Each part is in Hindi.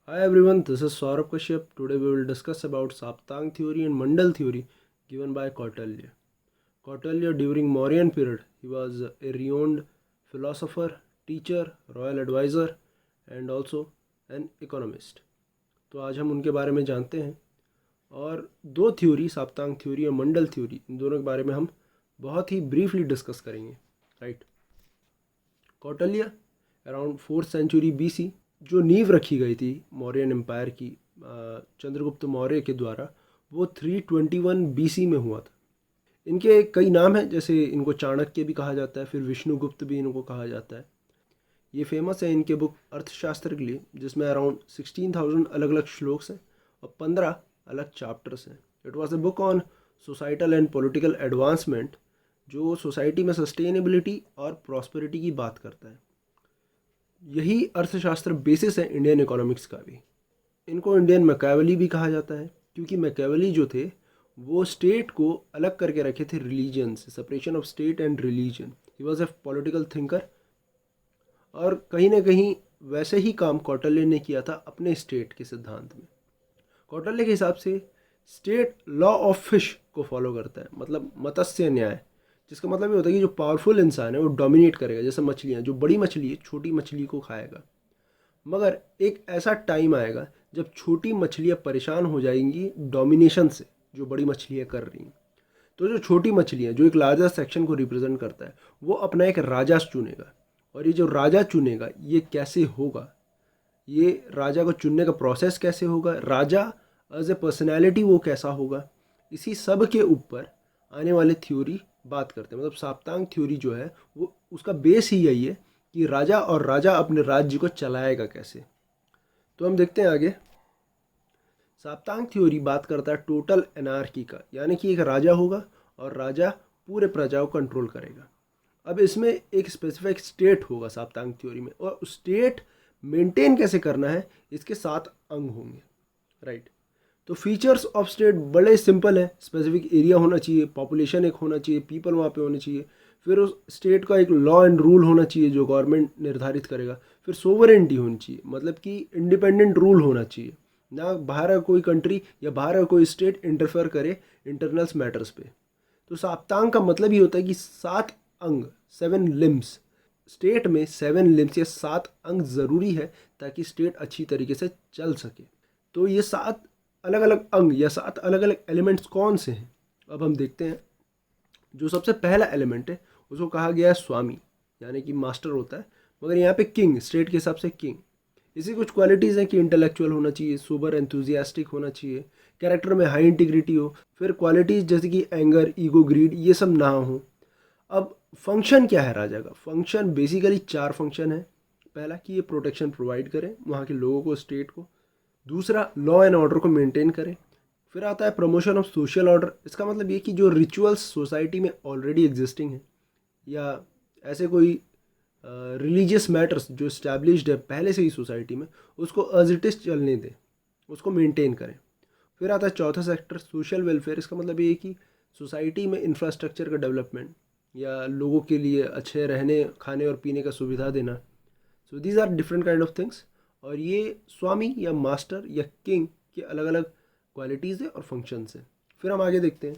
Hi everyone, this is Saurabh Kashyap. Today we will discuss about Saptang theory and Mandal theory given by Kautilya. Kautilya during Mauryan period, he was a renowned philosopher, teacher, royal advisor and also an economist. तो आज हम उनके बारे में जानते हैं और दो थ्योरी साप्तांग थ्योरी और मंडल थ्योरी इन दोनों के बारे में हम बहुत ही ब्रीफली डिस्कस करेंगे. Right. Kautilya around 4th century BC जो नींव रखी गई थी मौर्यन एम्पायर की चंद्रगुप्त मौर्य के द्वारा, वो 321 BC में हुआ था. इनके कई नाम हैं, जैसे इनको चाणक्य भी कहा जाता है, फिर विष्णुगुप्त भी इनको कहा जाता है. ये फेमस है इनके बुक अर्थशास्त्र के लिए, जिसमें अराउंड 16,000 अलग अलग श्लोक्स हैं और 15 अलग चैप्टर्स हैं. It was a book on societal and political advancement, जो सोसाइटी में सस्टेनेबिलिटी और प्रॉस्पेरिटी की बात करता है. यही अर्थशास्त्र बेसिस है इंडियन इकोनॉमिक्स का भी. इनको इंडियन मैकियावेली भी कहा जाता है, क्योंकि मैकियावेली जो थे वो स्टेट को अलग करके रखे थे रिलीजन से, separation of state and religion. He was a political thinker और कहीं ना कहीं वैसे ही काम कौटिल्य ने किया था अपने स्टेट के सिद्धांत में. कौटिल्य के हिसाब से स्टेट लॉ ऑफ फिश को फॉलो करता है, मतलब मत्स्य न्याय, जिसका मतलब ये होता है कि जो पावरफुल इंसान है वो डोमिनेट करेगा. जैसे मछलियाँ, जो बड़ी मछली है छोटी मछली को खाएगा, मगर एक ऐसा टाइम आएगा जब छोटी मछलियाँ परेशान हो जाएंगी डोमिनेशन से जो बड़ी मछलियाँ कर रही हैं. तो जो छोटी मछलियाँ, जो एक लार्जर सेक्शन को रिप्रेजेंट करता है, वो अपना एक राजा चुनेगा. और ये जो राजा चुनेगा ये कैसे होगा, ये राजा को चुनने का प्रोसेस कैसे होगा, राजा एज ए पर्सनैलिटी वो कैसा होगा, इसी सब के ऊपर आने वाले थ्योरी बात करते हैं. मतलब साप्तांग थ्योरी जो है वो उसका बेस ही यही है कि राजा और राजा अपने राज्य को चलाएगा कैसे. तो हम देखते हैं आगे. साप्तांग थ्योरी बात करता है टोटल एनार्की का, यानी कि एक राजा होगा और राजा पूरे प्रजा को कंट्रोल करेगा. अब इसमें एक स्पेसिफिक स्टेट होगा साप्तांग थ्योरी में, और स्टेट मेंटेन कैसे करना है इसके 7 अंग होंगे. राइट. तो फीचर्स ऑफ स्टेट बड़े सिंपल है. स्पेसिफिक एरिया होना चाहिए, पॉपुलेशन एक होना चाहिए, पीपल वहाँ पे होने चाहिए, फिर उस स्टेट का एक लॉ एंड रूल होना चाहिए जो गवर्नमेंट निर्धारित करेगा, फिर सोवरेंटी होनी चाहिए, मतलब कि इंडिपेंडेंट रूल होना चाहिए, ना बाहर का कोई कंट्री या बाहर का कोई स्टेट इंटरफेयर करे इंटरनल्स मैटर्स पे. तो साप्तांग का मतलब ये होता है कि 7 अंग, 7 लिम्स. स्टेट में 7 लिम्स या 7 अंग ज़रूरी है ताकि स्टेट अच्छी तरीके से चल सके. तो ये 7 अलग अलग अंग या 7 अलग अलग एलिमेंट्स कौन से हैं, अब हम देखते हैं. जो सबसे पहला एलिमेंट है उसको कहा गया है स्वामी, यानी कि मास्टर होता है, मगर यहाँ पे किंग, स्टेट के हिसाब से किंग. इसी कुछ क्वालिटीज़ हैं कि इंटेलेक्चुअल होना चाहिए, सुपर एंथुजियास्टिक होना चाहिए, कैरेक्टर में हाई इंटीग्रिटी हो, फिर क्वालिटीज़ जैसे कि एंगर, ईगो, ग्रीड, ये सब ना हो. अब फंक्शन क्या है राजा का? फंक्शन बेसिकली 4 फंक्शन है. पहला कि ये प्रोटेक्शन प्रोवाइड करें वहाँ के लोगों को, स्टेट को. दूसरा, लॉ एंड ऑर्डर को मेंटेन करें. फिर आता है प्रमोशन ऑफ सोशल ऑर्डर. इसका मतलब ये कि जो रिचुअल्स सोसाइटी में ऑलरेडी एग्जिस्टिंग है या ऐसे कोई रिलीजियस मैटर्स जो इस्टेब्लिश्ड है पहले से ही सोसाइटी में, उसको एज इट इज़ चलने दें, उसको मेंटेन करें. फिर आता है चौथा सेक्टर, सोशल वेलफेयर. इसका मतलब ये है कि सोसाइटी में इंफ्रास्ट्रक्चर का डेवलपमेंट या लोगों के लिए अच्छे रहने, खाने और पीने का सुविधा देना. So these are different kind of things. और ये स्वामी या मास्टर या किंग के अलग अलग क्वालिटीज़ है और फंक्शंस हैं. फिर हम आगे देखते हैं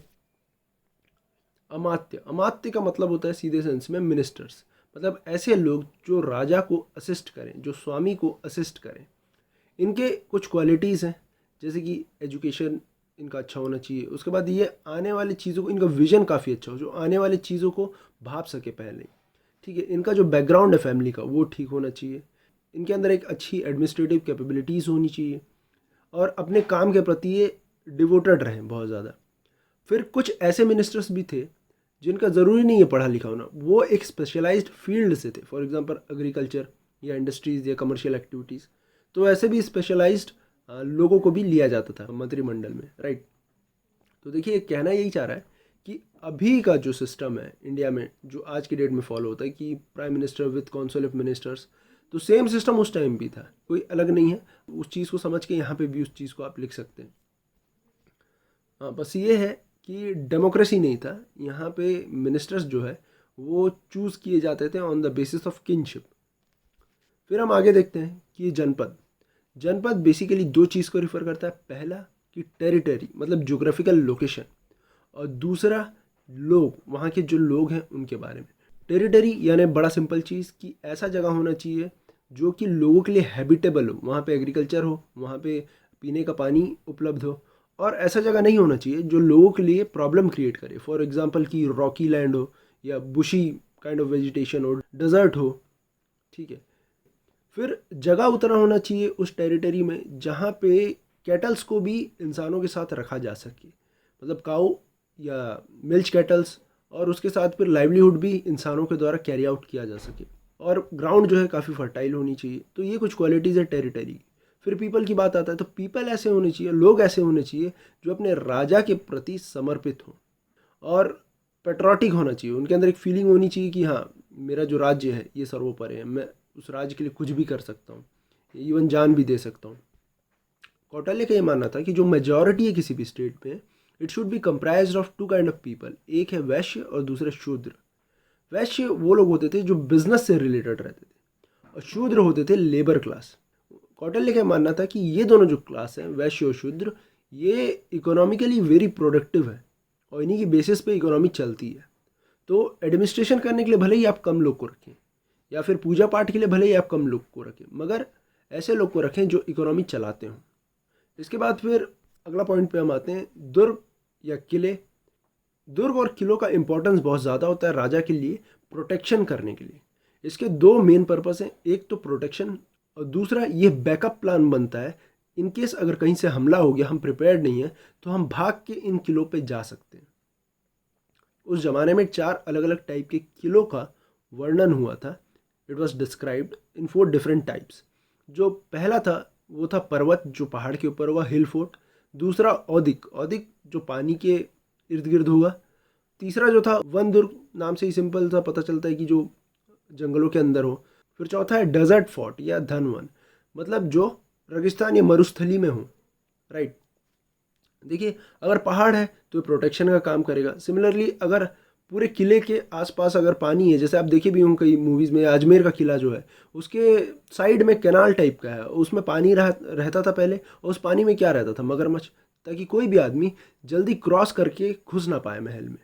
अमात्य. अमात्य का मतलब होता है सीधे सेंस में मिनिस्टर्स, मतलब ऐसे लोग जो राजा को असिस्ट करें, जो स्वामी को असिस्ट करें. इनके कुछ क्वालिटीज़ हैं, जैसे कि एजुकेशन इनका अच्छा होना चाहिए. उसके बाद ये आने वाली चीज़ों को, इनका विजन काफ़ी अच्छा हो, जो आने वाली चीज़ों को भाप सके पहले. ठीक है. इनका जो बैकग्राउंड है फैमिली का वो ठीक होना चाहिए. इनके अंदर एक अच्छी एडमिनिस्ट्रेटिव कैपेबिलिटीज़ होनी चाहिए और अपने काम के प्रति ये डिवोटेड रहें बहुत ज़्यादा. फिर कुछ ऐसे मिनिस्टर्स भी थे जिनका ज़रूरी नहीं है पढ़ा लिखा होना, वो एक स्पेशलाइज्ड फील्ड से थे. फॉर एग्जांपल एग्रीकल्चर या इंडस्ट्रीज़ या कमर्शियल एक्टिविटीज़. तो ऐसे भी स्पेशलाइज्ड लोगों को भी लिया जाता था मंत्रिमंडल में. राइट. तो देखिए कहना यही चाह रहा है कि अभी का जो सिस्टम है इंडिया में, जो आज की डेट में फॉलो होता है कि prime minister with council of ministers, तो सेम सिस्टम उस टाइम भी था, कोई अलग नहीं है. उस चीज़ को समझ के यहाँ पे भी उस चीज़ को आप लिख सकते हैं. हाँ, बस ये है कि डेमोक्रेसी नहीं था यहाँ पे. मिनिस्टर्स जो है वो चूज़ किए जाते थे on the basis of kingship. फिर हम आगे देखते हैं कि जनपद. जनपद बेसिकली दो चीज़ को रिफ़र करता है, पहला कि टेरिटरी मतलब जोग्राफिकल लोकेशन, और दूसरा लोग, वहाँ के जो लोग हैं उनके बारे में। टेरिटरी यानी बड़ा सिंपल चीज़ कि ऐसा जगह होना चाहिए जो कि लोगों के लिए हैबिटेबल हो, वहाँ पे एग्रीकल्चर हो, वहाँ पे पीने का पानी उपलब्ध हो, और ऐसा जगह नहीं होना चाहिए जो लोगों के लिए प्रॉब्लम क्रिएट करे। फॉर एग्जांपल कि रॉकी लैंड हो या बुशी काइंड ऑफ वेजिटेशन हो, डेजर्ट हो, ठीक है। फिर जगह उतना होना चाहिए उस टेरिटरी में जहाँ पे कैटल्स को भी इंसानों के साथ रखा जा सके, मतलब काऊ या मिल्च कैटल्स, और उसके साथ फिर लाइवलीहुड भी इंसानों के द्वारा कैरी आउट किया जा सके, और ग्राउंड जो है काफ़ी फर्टाइल होनी चाहिए। तो ये कुछ क्वालिटीज़ है टेरिटरी। फिर पीपल की बात आता है, तो पीपल ऐसे होने चाहिए, लोग ऐसे होने चाहिए जो अपने राजा के प्रति समर्पित हों और पेट्रोटिक होना चाहिए। उनके अंदर एक फीलिंग होनी चाहिए कि हाँ, मेरा जो राज्य है ये सर्वोपरि है, मैं उस राज्य के लिए कुछ भी कर सकता हूँ, इवन जान भी दे सकता हूँ। कौटिल्य का ये मानना था कि जो मेजॉरिटी है किसी भी स्टेट में, it should be comprised of two kind of people, एक है वैश्य और दूसरा शूद्र। वैश्य वो लोग होते थे जो बिजनेस से रिलेटेड रहते थे, और शूद्र होते थे लेबर क्लास। कौटिल्य का मानना था कि ये दोनों जो क्लास हैं, वैश्य और शूद्र, ये इकोनॉमिकली वेरी प्रोडक्टिव है और इन्हीं की बेसिस पे इकोनॉमी चलती है। तो एडमिनिस्ट्रेशन करने के लिए भले ही आप कम लोग को रखें, या फिर पूजा पाठ के लिए भले ही आप कम लोग को रखें, मगर ऐसे लोग को रखें जो इकोनॉमी चलाते हों। इसके बाद फिर अगला पॉइंट पे हम आते हैं, दुर्ग या किले। दुर्ग और किलों का इंपॉर्टेंस बहुत ज़्यादा होता है राजा के लिए प्रोटेक्शन करने के लिए। इसके दो मेन पर्पस हैं, एक तो प्रोटेक्शन और दूसरा ये बैकअप प्लान बनता है। इन केस अगर कहीं से हमला हो गया, हम प्रिपेयर्ड नहीं है, तो हम भाग के इन किलों पे जा सकते हैं। उस ज़माने में 4 अलग अलग टाइप के किलों का वर्णन हुआ था। It was described in 4 different types. जो पहला था वो था पर्वत, जो पहाड़ के ऊपर हुआ, हिल फोर्ट। दूसरा औदिक, औदिक जो पानी के इर्द गिर्द हुआ। तीसरा जो था वन दुर्ग, नाम से ही सिंपल सा पता चलता है कि जो जंगलों के अंदर हो। फिर चौथा है डेजर्ट फोर्ट या धन वन, मतलब जो रेगिस्तान या मरुस्थली में हो, राइट। देखिए, अगर पहाड़ है तो प्रोटेक्शन का काम करेगा। सिमिलरली अगर पूरे किले के आसपास अगर पानी है, जैसे आप देखे भी होंगे कई मूवीज़ में, अजमेर का किला जो है उसके साइड में कैनाल टाइप का है, उसमें पानी रहता था पहले, और उस पानी में क्या रहता था, मगरमच्छ, ताकि कोई भी आदमी जल्दी क्रॉस करके घुस ना पाए महल में।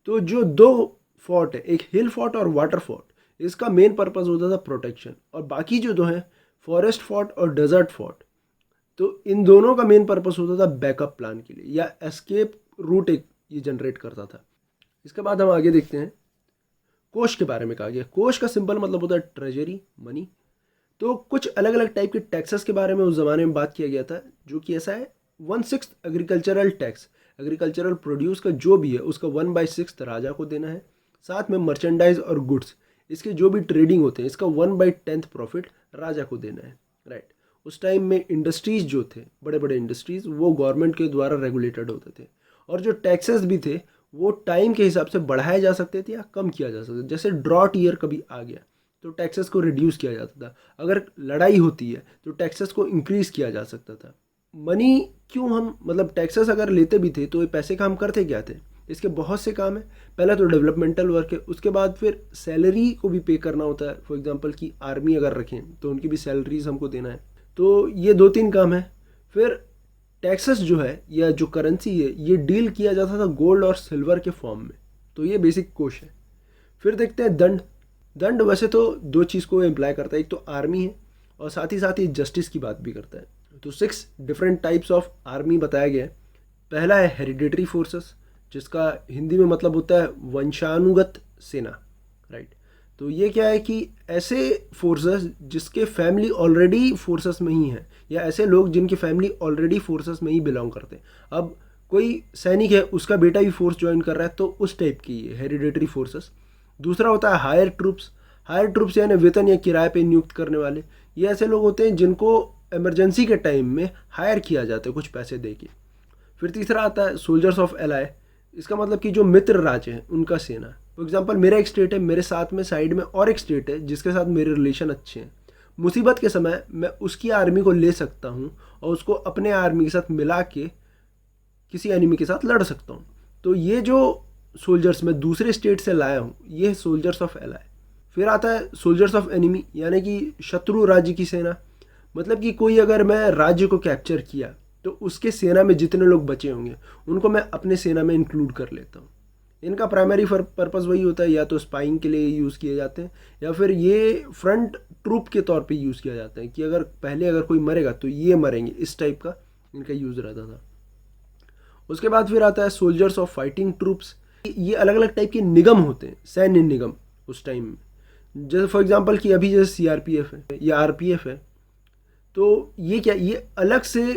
तो जो 2 फोर्ट है, एक हिल फोर्ट और वाटर फोर्ट, इसका मेन पर्पस होता था प्रोटेक्शन, और बाकी जो 2 हैं, फॉरेस्ट फोर्ट और डेजर्ट फोर्ट, तो इन दोनों का मेन पर्पस होता था बैकअप प्लान के लिए, या एस्केप रूट एक ये जनरेट करता था। इसके बाद हम आगे देखते हैं, कोष के बारे में कहा गया। कोष का सिंपल मतलब होता है ट्रेजरी, मनी। तो कुछ अलग अलग टाइप के टैक्सेस के बारे में उस ज़माने में बात किया गया था, जो कि ऐसा है 1/6 एग्रीकल्चरल टैक्स, एग्रीकल्चरल प्रोड्यूस का जो भी है उसका 1/6 राजा को देना है। साथ में मर्चेंडाइज और गुड्स, इसके जो भी ट्रेडिंग होते हैं, इसका 1/10 प्रॉफिट राजा को देना है, राइट। उस टाइम में इंडस्ट्रीज़ जो थे, बड़े बड़े इंडस्ट्रीज़, वो गवर्नमेंट के द्वारा रेगुलेटेड होते थे, और जो टैक्सेस भी थे वो टाइम के हिसाब से बढ़ाए जा सकते थे या कम किया जा सकता था। जैसे ड्रॉट ईयर कभी आ गया तो टैक्सेस को रिड्यूस किया जाता था, अगर लड़ाई होती है तो टैक्सेस को इंक्रीज़ किया जा सकता था। मनी क्यों हम, मतलब टैक्सेस अगर लेते भी थे तो ये पैसे का हम करते क्या थे, इसके बहुत से काम है। पहला तो डेवलपमेंटल वर्क है, उसके बाद फिर सैलरी को भी पे करना होता है। फॉर एग्जांपल कि आर्मी अगर रखें तो उनकी भी सैलरीज हमको देना है। तो ये 2-3 काम है। फिर टैक्सेस जो है या जो करेंसी है, ये डील किया जाता था गोल्ड और सिल्वर के फॉर्म में। तो ये बेसिक कोश है। फिर देखते हैं दंड। दंड वैसे तो 2 चीज़ को इम्प्लाई करता है, एक तो आर्मी है और साथ ही जस्टिस की बात भी करता है। तो 6 डिफरेंट टाइप्स ऑफ आर्मी बताया गया है। पहला है हेरिडेटरी फोर्सेस, जिसका हिंदी में मतलब होता है वंशानुगत सेना, राइट। तो ये क्या है कि ऐसे फोर्सेस जिसके फैमिली ऑलरेडी फोर्सेस में ही है, या ऐसे लोग जिनकी फैमिली ऑलरेडी फोर्सेस में ही बिलोंग करते हैं। अब कोई सैनिक है, उसका बेटा भी फोर्स ज्वाइन कर रहा है, तो उस टाइप की है हेरिडेटरी फोर्सेस। दूसरा होता है हायर ट्रूप्स। हायर ट्रूप्स यानी वेतन या किराए पे नियुक्त करने वाले। ये ऐसे लोग होते हैं जिनको इमरजेंसी के टाइम में हायर किया जाता है कुछ पैसे दे के। फिर तीसरा आता है सोल्जर्स ऑफ एलाई। इसका मतलब कि जो मित्र राज्य हैं उनका सेना। फॉर एग्जांपल मेरा एक स्टेट है, मेरे साथ में साइड में और एक स्टेट है जिसके साथ मेरे रिलेशन अच्छे हैं। मुसीबत के समय मैं उसकी आर्मी को ले सकता हूँ और उसको अपने आर्मी के साथ मिला के किसी एनिमी के साथ लड़ सकता हूँ। तो ये जो सोल्जर्स मैं दूसरे स्टेट से लाया हूँ, ये है सोल्जर्स ऑफ एलाई। फिर आता है सोल्जर्स ऑफ एनिमी, यानी कि शत्रु राज्य की सेना। मतलब कि कोई अगर मैं राज्य को कैप्चर किया तो उसके सेना में जितने लोग बचे होंगे उनको मैं अपने सेना में इंक्लूड कर लेता हूँ। इनका प्राइमरी पर्पस वही होता है, या तो स्पाइंग के लिए यूज़ किए जाते हैं या फिर ये फ्रंट ट्रूप के तौर पे यूज़ किया जाता है कि अगर कोई मरेगा तो ये मरेंगे, इस टाइप का इनका यूज़ रहता था। उसके बाद फिर आता है सोल्जर्स ऑफ फाइटिंग ट्रूप्स। ये अलग अलग टाइप के निगम होते हैं, सैन्य निगम उस टाइम में। जैसे फॉर एग्जांपल कि अभी जैसे सीआरपीएफ है या आरपीएफ है, तो ये अलग से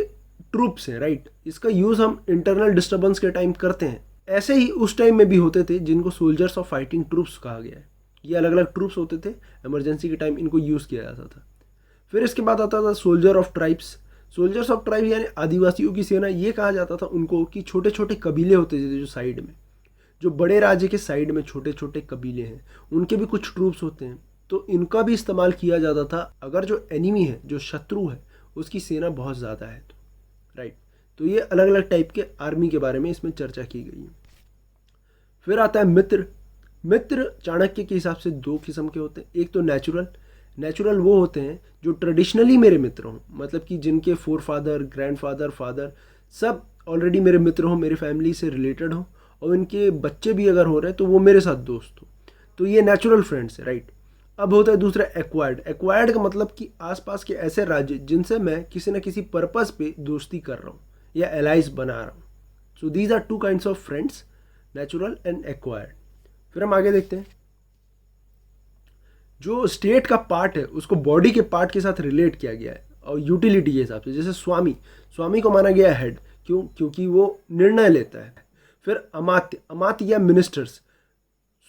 ट्रूप्स हैं, राइट। इसका यूज़ हम इंटरनल डिस्टर्बेंस के टाइम करते हैं। ऐसे ही उस टाइम में भी होते थे जिनको सोल्जर्स ऑफ फाइटिंग ट्रूप्स कहा गया है। ये अलग अलग ट्रूप्स होते थे, इमरजेंसी के टाइम इनको यूज़ किया जाता था। फिर इसके बाद आता था soldier of tribes. Soldiers of tribes यानी आदिवासियों की सेना, ये कहा जाता था उनको कि छोटे छोटे कबीले होते थे जो साइड में, जो बड़े राज्य के साइड में छोटे छोटे कबीले हैं, उनके भी कुछ ट्रूप्स होते हैं, तो इनका भी इस्तेमाल किया जाता था अगर जो एनिमी है, जो शत्रु है, उसकी सेना बहुत ज़्यादा है तो, राइट। तो ये अलग अलग टाइप के आर्मी के बारे में इसमें चर्चा की गई है। फिर आता है मित्र। मित्र चाणक्य के हिसाब से दो किस्म के होते हैं। एक तो नेचुरल वो होते हैं जो ट्रेडिशनली मेरे मित्र हों, मतलब कि जिनके फोर फादर, ग्रैंडफादर, फादर सब ऑलरेडी मेरे मित्र हों, मेरे फैमिली से रिलेटेड हों, और इनके बच्चे भी अगर हो रहे हैं तो वो मेरे साथ दोस्त हो, तो ये नेचुरल फ्रेंड्स है, राइट। अब होता है दूसरा एक्वायर्ड। एक्वायर्ड का मतलब कि आसपास के ऐसे राज्य जिनसे मैं किसी न किसी पर्पस पे दोस्ती कर रहा हूँ या एलाइज बना रहा हूँ। So these are two kinds of friends, natural and acquired. फिर हम आगे देखते हैं, जो स्टेट का पार्ट है उसको बॉडी के पार्ट के साथ रिलेट किया गया है और यूटिलिटी के हिसाब से। जैसे स्वामी को माना गया है हेड, क्योंकि वो निर्णय लेता है। फिर अमात्य या मिनिस्टर्स।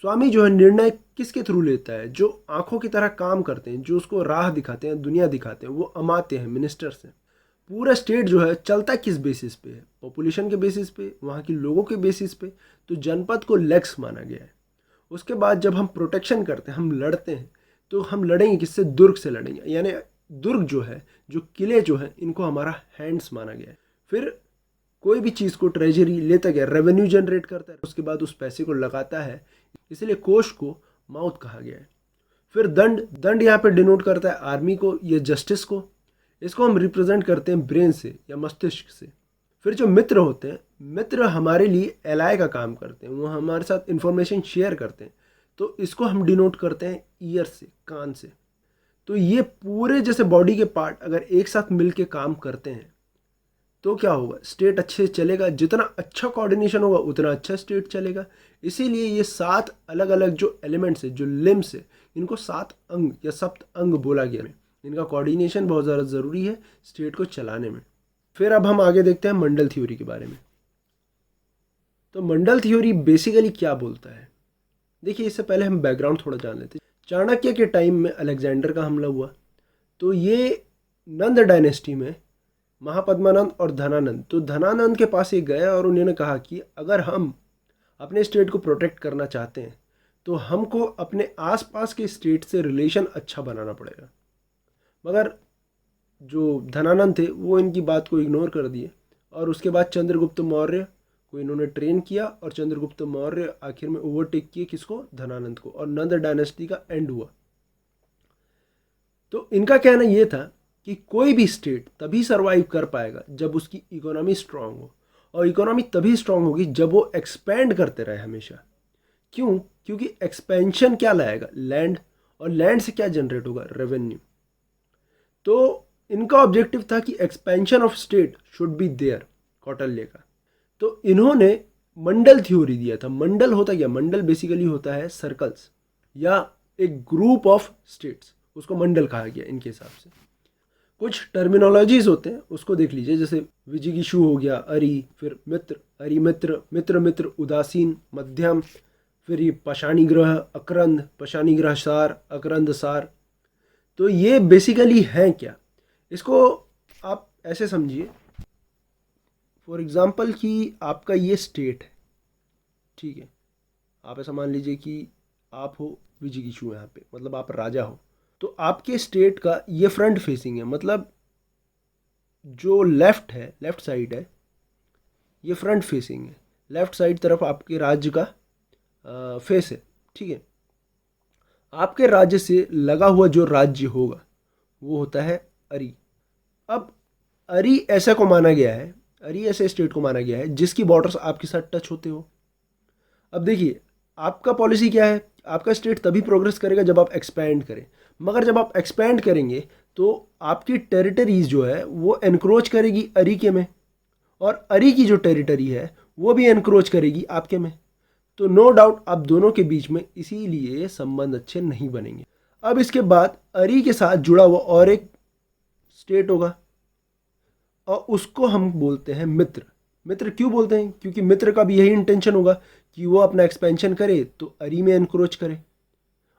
स्वामी जो है निर्णय किसके थ्रू लेता है, जो आंखों की तरह काम करते हैं, जो उसको राह दिखाते हैं, दुनिया दिखाते हैं, वो अमात्य हैं, मिनिस्टर्स हैं। पूरा स्टेट जो है चलता किस बेसिस पे है, पॉपुलेशन के बेसिस पे, वहाँ के लोगों के बेसिस पे। तो जनपद को लेग्स माना गया है। उसके बाद जब हम प्रोटेक्शन करते हैं, हम लड़ते हैं, तो हम लड़ेंगे किससे, दुर्ग से लड़ेंगे, यानी दुर्ग जो है, जो किले जो है, इनको हमारा हैंड्स माना गया है। फिर कोई भी चीज़ को ट्रेजरी लेता गया, रेवेन्यू जनरेट करता है, उसके बाद उस पैसे को लगाता है, इसलिए कोष को माउथ कहा गया है। फिर दंड यहाँ पे डिनोट करता है आर्मी को या जस्टिस को। इसको हम रिप्रेजेंट करते हैं ब्रेन से या मस्तिष्क से। फिर जो मित्र होते हैं, मित्र हमारे लिए एलाय का काम करते हैं, वो हमारे साथ इंफॉर्मेशन शेयर करते हैं, तो इसको हम डिनोट करते हैं ईयर से, कान से। तो ये पूरे जैसे बॉडी के पार्ट अगर एक साथ मिल के काम करते हैं तो क्या होगा, स्टेट अच्छे से चलेगा। जितना अच्छा कोऑर्डिनेशन होगा उतना अच्छा स्टेट चलेगा। इसीलिए ये 7 अलग अलग जो एलिमेंट्स है, जो लिम्स है, इनको 7 अंग या सप्त अंग बोला गया है। इनका कोऑर्डिनेशन बहुत ज़्यादा ज़रूरी है स्टेट को चलाने में। फिर अब हम आगे देखते हैं मंडल थ्योरी के बारे में। तो मंडल थ्योरी बेसिकली क्या बोलता है, देखिए इससे पहले हम बैकग्राउंड थोड़ा जान लेते हैं। चाणक्य के टाइम में अलेक्जेंडर का हमला हुआ, तो ये नंद डायनेस्टी में महापद्मानंद और धनानंद, तो धनानंद के पास ये गया और उन्होंने कहा कि अगर हम अपने स्टेट को प्रोटेक्ट करना चाहते हैं तो हमको अपने आसपास के स्टेट से रिलेशन अच्छा बनाना पड़ेगा। मगर जो धनानंद थे वो इनकी बात को इग्नोर कर दिए, और उसके बाद चंद्रगुप्त मौर्य को इन्होंने ट्रेन किया, और चंद्रगुप्त मौर्य आखिर में ओवरटेक किए किसको, धनानंद को, और नंद डायनेस्टी का एंड हुआ। तो इनका कहना ये था कि कोई भी स्टेट तभी सरवाइव कर पाएगा जब उसकी इकोनॉमी स्ट्रांग हो, और इकोनॉमी तभी स्ट्रांग होगी जब वो एक्सपेंड करते रहे हमेशा। क्यों, क्योंकि एक्सपेंशन क्या लाएगा, लैंड, और लैंड से क्या जनरेट होगा, रेवेन्यू। तो इनका ऑब्जेक्टिव था कि expansion of state should be there, Kautilya का। तो इन्होंने मंडल थ्योरी दिया था। मंडल होता क्या, मंडल बेसिकली होता है सर्कल्स या एक ग्रुप ऑफ स्टेट्स, उसको मंडल कहा गया इनके हिसाब से। कुछ टर्मिनोलॉजीज होते हैं उसको देख लीजिए, जैसे विजिगीषु हो गया, अरि, फिर मित्र, अरिमित्र, मित्र मित्र, उदासीन, मध्यम, फिर ये पाषाणीग्रह, अक्रंद, पाषाणीग्रह सार, अक्रंद सार। तो ये बेसिकली हैं क्या, इसको आप ऐसे समझिए, फॉर एग्जांपल कि आपका ये स्टेट है, ठीक है, आप ऐसा मान लीजिए कि आप हो विजिगीषु यहाँ पे, मतलब आप राजा हो। तो आपके स्टेट का ये फ्रंट फेसिंग है, मतलब जो लेफ्ट है, लेफ्ट साइड है, ये फ्रंट फेसिंग है, लेफ्ट साइड तरफ आपके राज्य का फेस है, ठीक है। आपके राज्य से लगा हुआ जो राज्य होगा वो होता है अरि, अब अरी ऐसा को माना गया है, अरी ऐसे स्टेट को माना गया है जिसकी बॉर्डर्स आपके साथ टच होते हो। अब देखिए आपका पॉलिसी क्या है, आपका स्टेट तभी प्रोग्रेस करेगा जब आप एक्सपैंड करें, मगर जब आप एक्सपैंड करेंगे तो आपकी टेरिटरीज जो है वो एनक्रोच करेगी अरी के में, और अरी की जो टेरिटरी है वो भी एनक्रोच करेगी आपके में। तो नो डाउट आप दोनों के बीच में इसीलिए संबंध अच्छे नहीं बनेंगे। अब इसके बाद अरी के साथ जुड़ा हुआ और एक स्टेट होगा और उसको हम बोलते हैं मित्र। मित्र क्यों बोलते हैं, क्योंकि मित्र का भी यही इंटेंशन होगा कि वो अपना एक्सपेंशन करे तो अरी में एनक्रोच करे,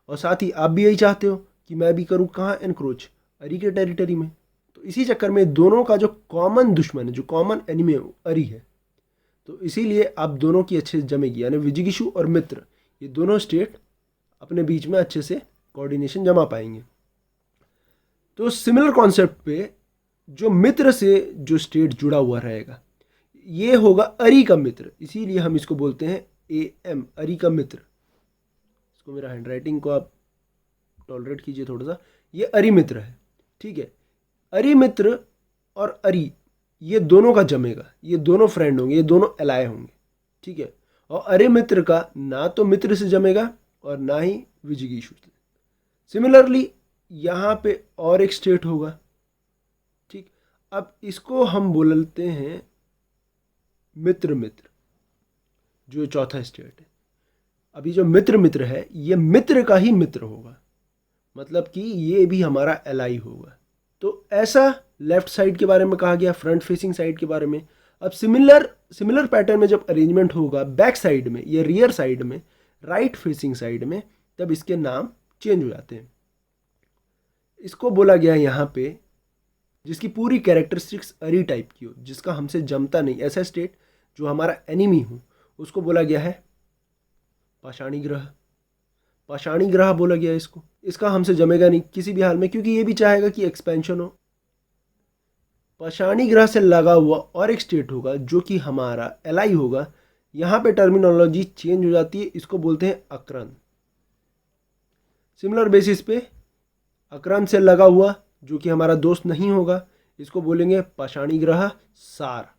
और साथ ही आप भी यही चाहते हो कि मैं भी करूँ कहाँ एनक्रोच, अरी के टेरिटरी में। तो इसी चक्कर में दोनों का जो कॉमन दुश्मन है, जो कॉमन एनिमी है, अरी है। तो इसीलिए आप दोनों की अच्छे से जमेगी, यानी विजिगीषु और मित्र ये दोनों स्टेट अपने बीच में अच्छे से कोऑर्डिनेशन जमा पाएंगे। तो सिमिलर कॉन्सेप्ट पे जो मित्र से जो स्टेट जुड़ा हुआ रहेगा ये होगा अरी का मित्र, इसीलिए हम इसको बोलते हैं AM, अरी का मित्र। इसको मेरा हैंडराइटिंग को आप टॉलरेट कीजिए थोड़ा सा, ये अरी मित्र है, ठीक है। अरी मित्र और अरी ये दोनों का जमेगा, ये दोनों फ्रेंड होंगे, ये दोनों एलाय होंगे, ठीक है। और अरे मित्र का ना तो मित्र से जमेगा और ना ही विजिगीषु से। सिमिलरली यहाँ पे और एक स्टेट होगा, ठीक। अब इसको हम बोलते हैं मित्र मित्र, जो चौथा स्टेट है। अभी जो मित्र मित्र है ये मित्र का ही मित्र होगा, मतलब कि ये भी हमारा एलाई होगा। तो ऐसा लेफ्ट साइड के बारे में कहा गया, फ्रंट फेसिंग साइड के बारे में। अब सिमिलर पैटर्न में जब अरेंजमेंट होगा बैक साइड में या रियर साइड में, राइट फेसिंग साइड में, तब इसके नाम चेंज हो जाते हैं। इसको बोला गया यहाँ पे जिसकी पूरी कैरेक्टरिस्टिक्स अरी टाइप की हो, जिसका हमसे जमता नहीं, ऐसा स्टेट जो हमारा एनिमी हो, उसको बोला गया है पाषाणी ग्रह। पाषाणी ग्रह बोला गया इसको। इसका हमसे जमेगा नहीं किसी भी हाल में, क्योंकि ये भी चाहेगा कि एक्सपेंशन हो। पाषाणी ग्रह से लगा हुआ और एक स्टेट होगा जो कि हमारा एलाई होगा। यहाँ पे टर्मिनोलॉजी चेंज हो जाती है, इसको बोलते हैं अक्रन। सिमिलर बेसिस पे अक्रन से लगा हुआ जो कि हमारा दोस्त नहीं होगा, इसको बोलेंगे पाषाणी ग्रह सार।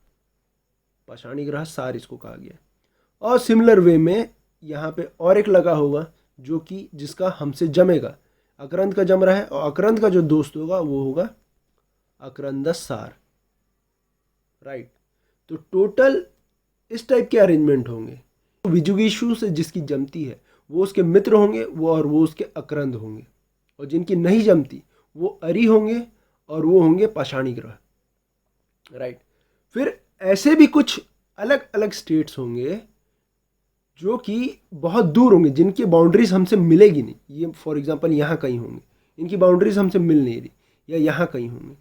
पाषाणी ग्रह सार इसको कहा गया। और सिमिलर वे में यहाँ पे और एक लगा होगा जो कि जिसका हमसे जमेगा, अक्रंद का जम रहा है, और अक्रंद का जो दोस्त होगा वो होगा अक्रंद सार, राइट। तो टोटल इस टाइप के अरेंजमेंट होंगे। विजुगीषु से जिसकी जमती है वो उसके मित्र होंगे, वो उसके अक्रंद होंगे, और जिनकी नहीं जमती वो अरी होंगे और वो होंगे पाषाणी ग्रह, राइट। फिर ऐसे भी कुछ अलग अलग स्टेट्स होंगे जो कि बहुत दूर होंगे, जिनकी बाउंड्रीज हमसे मिलेगी नहीं। ये फॉर एग्जांपल यहाँ कहीं होंगे, इनकी बाउंड्रीज हमसे मिल नहीं रही, या यहाँ कहीं होंगे।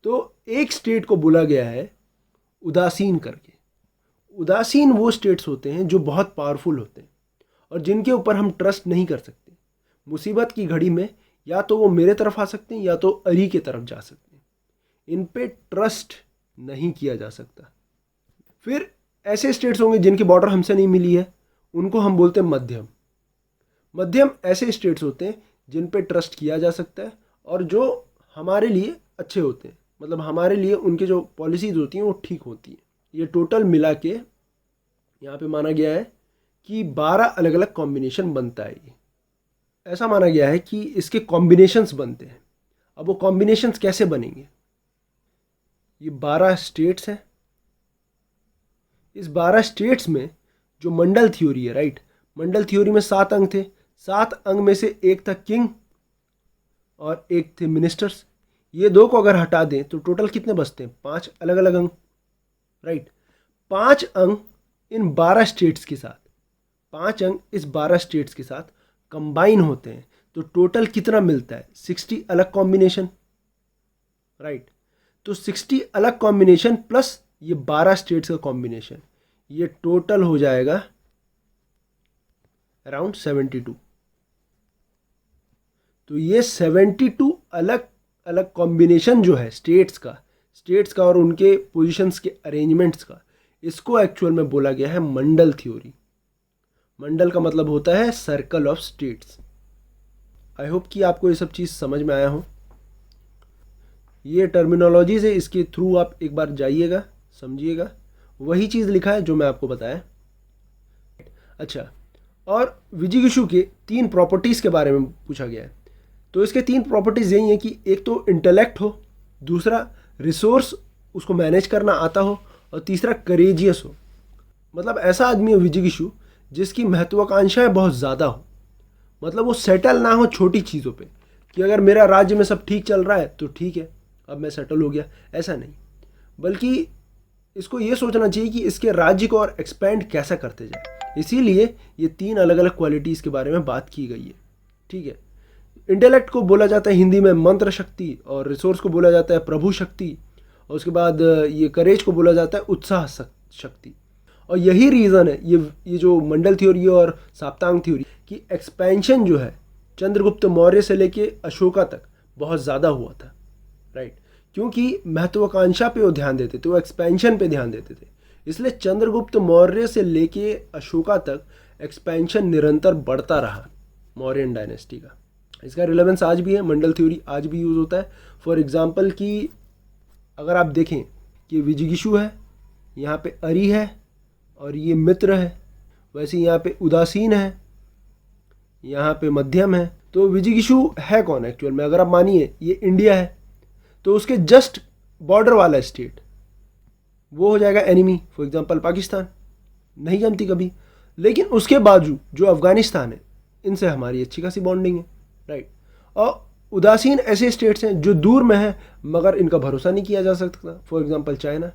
तो एक स्टेट को बोला गया है उदासीन करके। उदासीन वो स्टेट्स होते हैं जो बहुत पावरफुल होते हैं और जिनके ऊपर हम ट्रस्ट नहीं कर सकते। मुसीबत की घड़ी में या तो वो मेरे तरफ आ सकते हैं या तो अरी के तरफ जा सकते हैं, इन पे ट्रस्ट नहीं किया जा सकता। फिर ऐसे स्टेट्स होंगे जिनकी बॉर्डर हमसे नहीं मिली है, उनको हम बोलते हैं मध्यम। मध्यम ऐसे स्टेट्स होते हैं जिन पे ट्रस्ट किया जा सकता है और जो हमारे लिए अच्छे होते हैं, मतलब हमारे लिए उनके जो पॉलिसीज़ होती हैं वो ठीक होती हैं। ये टोटल मिला के यहाँ पे माना गया है कि 12 अलग अलग कॉम्बिनेशन बनता है। ये ऐसा माना गया है कि इसके कॉम्बिनेशंस बनते हैं। अब वो कॉम्बिनेशंस कैसे बनेंगे, ये 12 स्टेट्स हैं। इस 12 स्टेट्स में जो मंडल थ्योरी है, राइट, मंडल थ्योरी में 7 अंग थे। 7 अंग में से एक था किंग और एक थे मिनिस्टर्स। ये 2 को अगर हटा दें तो टोटल कितने बचते हैं, 5 अलग अलग अंग, राइट। 5 अंग इन 12 स्टेट्स के साथ, 5 अंग इस 12 स्टेट्स के साथ कंबाइन होते हैं तो टोटल कितना मिलता है, 60 अलग कॉम्बिनेशन, राइट। तो 60 अलग कॉम्बिनेशन प्लस ये 12 स्टेट्स का कॉम्बिनेशन, ये टोटल हो जाएगा अराउंड 72। तो ये 72 अलग अलग कॉम्बिनेशन जो है स्टेट्स का और उनके पोजीशंस के अरेंजमेंट्स का, इसको एक्चुअल में बोला गया है मंडल थ्योरी। मंडल का मतलब होता है circle of states. I hope कि आपको ये सब चीज़ समझ में आया हो। ये टर्मिनोलॉजी से इसके थ्रू आप एक बार जाइएगा, समझिएगा, वही चीज़ लिखा है जो मैं आपको बताया। अच्छा, और विजिगिशु के 3 प्रॉपर्टीज़ के बारे में पूछा गया है। तो इसके 3 प्रॉपर्टीज़ यही हैं कि एक तो इंटेलेक्ट हो, दूसरा रिसोर्स उसको मैनेज करना आता हो, और तीसरा करेजियस हो। मतलब ऐसा आदमी हो विजिगिशु जिसकी महत्वाकांक्षाएं बहुत ज़्यादा हो, मतलब वो सेटल ना हो छोटी चीज़ों पे कि अगर मेरा राज्य में सब ठीक चल रहा है तो ठीक है, अब मैं सेटल हो गया, ऐसा नहीं, बल्कि इसको ये सोचना चाहिए कि इसके राज्य को और एक्सपेंड कैसा करते जाए। इसीलिए ये 3 अलग अलग क्वालिटीज़ के बारे में बात की गई है, ठीक है। इंटेलेक्ट को बोला जाता है हिंदी में मंत्र शक्ति, और रिसोर्स को बोला जाता है प्रभु शक्ति, और उसके बाद ये करेज को बोला जाता है उत्साह शक्ति। और यही रीज़न है ये जो मंडल थ्योरी और साप्तांग थ्योरी की एक्सपेंशन जो है चंद्रगुप्त मौर्य से लेके अशोका तक बहुत ज़्यादा हुआ था, राइट, क्योंकि महत्वाकांक्षा पे वो ध्यान देते थे, वो एक्सपेंशन पे ध्यान देते थे। इसलिए चंद्रगुप्त मौर्य से लेके अशोका तक एक्सपेंशन निरंतर बढ़ता रहा मौर्यन डायनेस्टी का। इसका रिलेवेंस आज भी है, मंडल थ्योरी आज भी यूज़ होता है। फॉर एग्जांपल कि अगर आप देखें कि विजिगिशु है, यहाँ पे अरि है, और ये मित्र है, वैसे यहाँ पे उदासीन है, यहाँ पे मध्यम है। तो विजिगिशु है कौन एक्चुअल में? अगर आप मानिए ये इंडिया है तो उसके जस्ट बॉर्डर वाला स्टेट वो हो जाएगा एनिमी, फॉर एग्जांपल पाकिस्तान, नहीं जमती कभी। लेकिन उसके बाजू जो अफगानिस्तान है, इनसे हमारी अच्छी खासी बॉन्डिंग है, राइट। और उदासीन ऐसे स्टेट्स हैं जो दूर में हैं मगर इनका भरोसा नहीं किया जा सकता, फॉर एग्जांपल चाइना।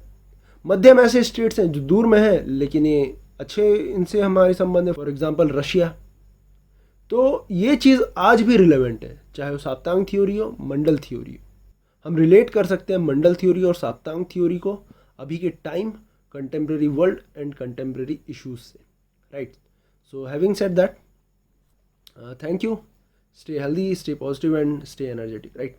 मध्यम ऐसे स्टेट्स हैं जो दूर में हैं लेकिन ये अच्छे, इनसे हमारे संबंध है, फॉर एग्जांपल रशिया। तो ये चीज़ आज भी रिलेवेंट है, चाहे वो साप्तांग थ्योरी हो, मंडल थ्योरी हो। हम रिलेट कर सकते हैं मंडल थ्योरी और साप्तांग थ्योरी को अभी के time, contemporary world and contemporary issues से, right. So having said that, thank you, stay healthy, stay positive, and stay energetic, right?